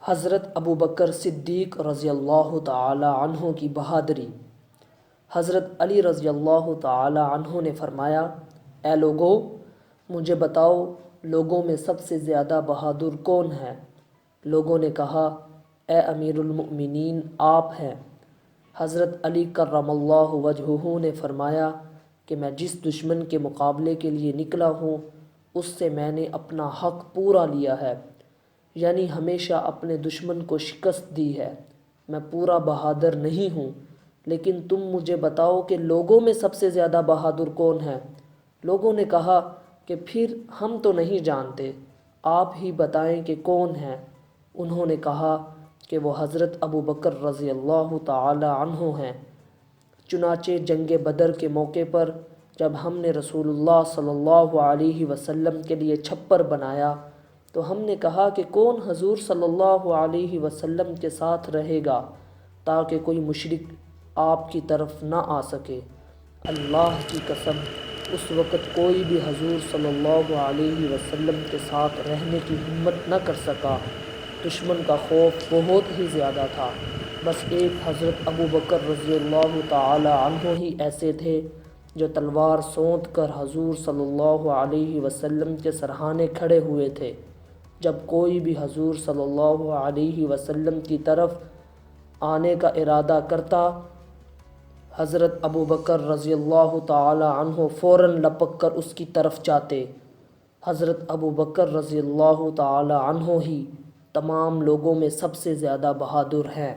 حضرت ابو بکر صدیق رضی اللہ تعالی عنہ کی بہادری۔ حضرت علی رضی اللہ تعالی عنہ نے فرمایا، اے لوگو، مجھے بتاؤ لوگوں میں سب سے زیادہ بہادر کون ہے؟ لوگوں نے کہا، اے امیر المؤمنین، آپ ہیں۔ حضرت علی کرم اللہ وجہہ نے فرمایا کہ میں جس دشمن کے مقابلے کے لیے نکلا ہوں اس سے میں نے اپنا حق پورا لیا ہے، یعنی ہمیشہ اپنے دشمن کو شکست دی ہے۔ میں پورا بہادر نہیں ہوں، لیکن تم مجھے بتاؤ کہ لوگوں میں سب سے زیادہ بہادر کون ہے؟ لوگوں نے کہا کہ پھر ہم تو نہیں جانتے، آپ ہی بتائیں کہ کون ہے۔ انہوں نے کہا کہ وہ حضرت ابو بکر رضی اللہ تعالی عنہ ہیں۔ چنانچہ جنگ بدر کے موقع پر جب ہم نے رسول اللہ صلی اللہ علیہ وسلم کے لیے چھپر بنایا تو ہم نے کہا کہ کون حضور صلی اللہ علیہ وسلم کے ساتھ رہے گا تاکہ کوئی مشرک آپ کی طرف نہ آ سکے۔ اللہ کی قسم، اس وقت کوئی بھی حضور صلی اللہ علیہ وسلم کے ساتھ رہنے کی ہمت نہ کر سکا۔ دشمن کا خوف بہت ہی زیادہ تھا۔ بس ایک حضرت ابو بکر رضی اللہ تعالی عنہ ہی ایسے تھے جو تلوار سونت کر حضور صلی اللہ علیہ وسلم کے سرہانے کھڑے ہوئے تھے۔ جب کوئی بھی حضور صلی اللہ علیہ وسلم کی طرف آنے کا ارادہ کرتا، حضرت ابو بکر رضی اللہ تعالی عنہ فوراً لپک کر اس کی طرف جاتے۔ حضرت ابو بکر رضی اللہ تعالی عنہ ہی تمام لوگوں میں سب سے زیادہ بہادر ہیں۔